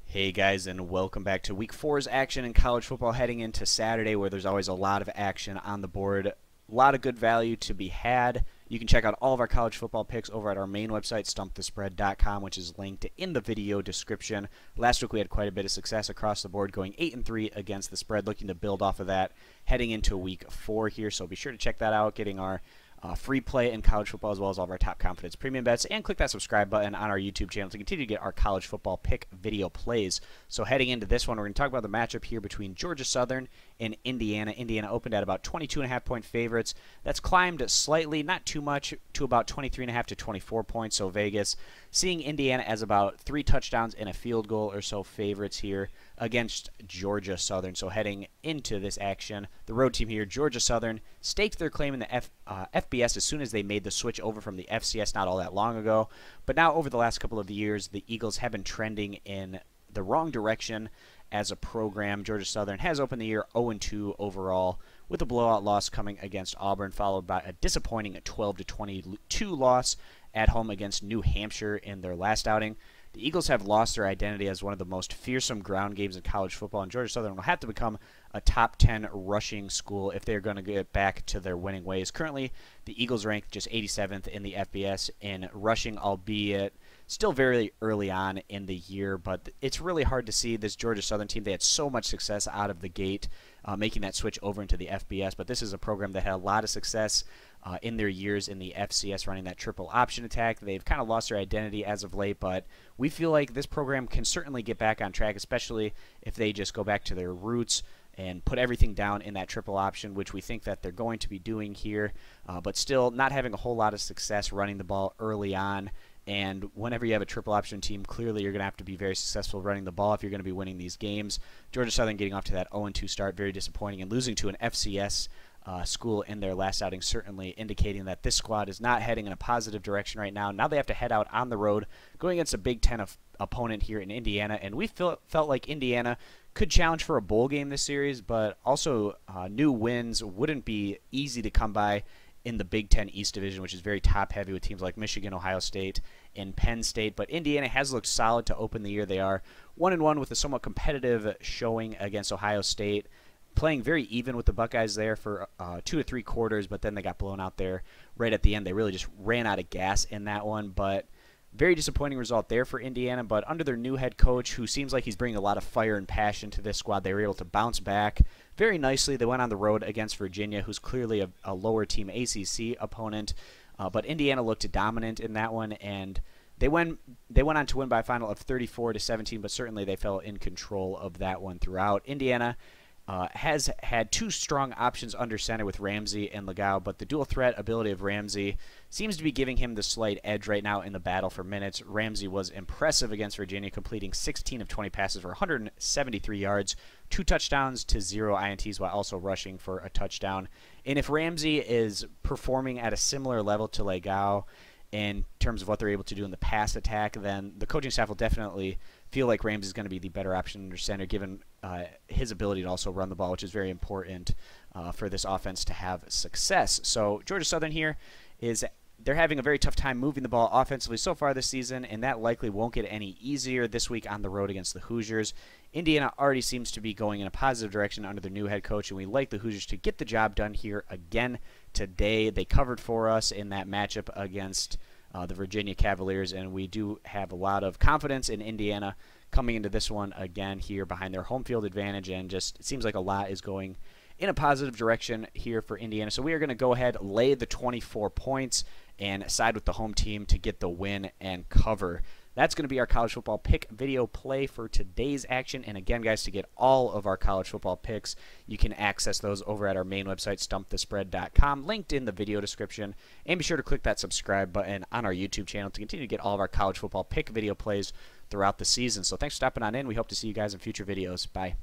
Hey guys, and welcome back to Week 4's action in college football heading into Saturday, where there's always a lot of action on the board. A lot of good value to be had. You can check out all of our college football picks over at our main website, stumpthespread.com, which is linked in the video description. Last week we had quite a bit of success across the board, going 8-3 against the spread, looking to build off of that heading into Week 4 here. So be sure to check that out, getting our free play in college football, as well as all of our top confidence premium bets, and click that subscribe button on our YouTube channel to continue to get our college football pick video plays. So heading into this one, we're going to talk about the matchup here between Georgia Southern and Indiana. Indiana opened at about 22.5-point favorites. That's climbed slightly, not too much, to about 23.5 to 24 points. So Vegas seeing Indiana as about 3 touchdowns and a field goal or so favorites here against Georgia Southern. So heading into this action, the road team here, Georgia Southern, staked their claim in the FBS as soon as they made the switch over from the FCS not all that long ago. But now over the last couple of years, the Eagles have been trending in the wrong direction as a program. Georgia Southern has opened the year 0-2 overall, with a blowout loss coming against Auburn, followed by a disappointing 12-22 loss at home against New Hampshire in their last outing. The Eagles have lost their identity as one of the most fearsome ground games in college football, and Georgia Southern will have to become a top 10 rushing school if they're going to get back to their winning ways. Currently, the Eagles rank just 87th in the FBS in rushing, albeit still very early on in the year, but it's really hard to see this Georgia Southern team. They had so much success out of the gate making that switch over into the FBS, but this is a program that had a lot of success in their years in the FCS running that triple option attack. They've kind of lost their identity as of late, but we feel like this program can certainly get back on track, especially if they just go back to their roots and put everything down in that triple option, which we think that they're going to be doing here, but still not having a whole lot of success running the ball early on. And whenever you have a triple option team, clearly you're going to have to be very successful running the ball if you're going to be winning these games. Georgia Southern getting off to that 0-2 start, very disappointing, and losing to an FCS school in their last outing, certainly indicating that this squad is not heading in a positive direction right now. Now they have to head out on the road, going against a Big Ten opponent here in Indiana, and we felt like Indiana could challenge for a bowl game this series, but also new wins wouldn't be easy to come by in the Big Ten East Division, which is very top-heavy with teams like Michigan, Ohio State, and Penn State. But Indiana has looked solid to open the year. They are 1-1 with a somewhat competitive showing against Ohio State, playing very even with the Buckeyes there for 2 to 3 quarters, but then they got blown out there right at the end. They really just ran out of gas in that one, but very disappointing result there for Indiana. But under their new head coach, who seems like he's bringing a lot of fire and passion to this squad, they were able to bounce back very nicely. They went on the road against Virginia, who's clearly a lower team ACC opponent, but Indiana looked dominant in that one, and they went on to win by a final of 34-17, but certainly they felt in control of that one throughout. Indiana has had 2 strong options under center with Ramsey and Legal, but the dual threat ability of Ramsey seems to be giving him the slight edge right now in the battle for minutes. Ramsey was impressive against Virginia, completing 16 of 20 passes for 173 yards, 2 touchdowns to 0 INTs, while also rushing for a touchdown. And if Ramsey is performing at a similar level to Legal in terms of what they're able to do in the pass attack, then the coaching staff will definitely feel like Ramsey is going to be the better option under center, given his ability to also run the ball, which is very important for this offense to have success. So Georgia Southern here they're having a very tough time moving the ball offensively so far this season, and that likely won't get any easier this week on the road against the Hoosiers. Indiana already seems to be going in a positive direction under their new head coach, and we like the Hoosiers to get the job done here again today. They covered for us in that matchup against the Virginia Cavaliers, and we do have a lot of confidence in Indiana coming into this one again here behind their home field advantage, and just it seems like a lot is going in a positive direction here for Indiana. So we are going to go ahead, lay the 24 points, and side with the home team to get the win and cover. That's going to be our college football pick video play for today's action. And again, guys, to get all of our college football picks, you can access those over at our main website, stumpthespread.com, linked in the video description. And be sure to click that subscribe button on our YouTube channel to continue to get all of our college football pick video plays throughout the season. So thanks for stopping on in. We hope to see you guys in future videos. Bye.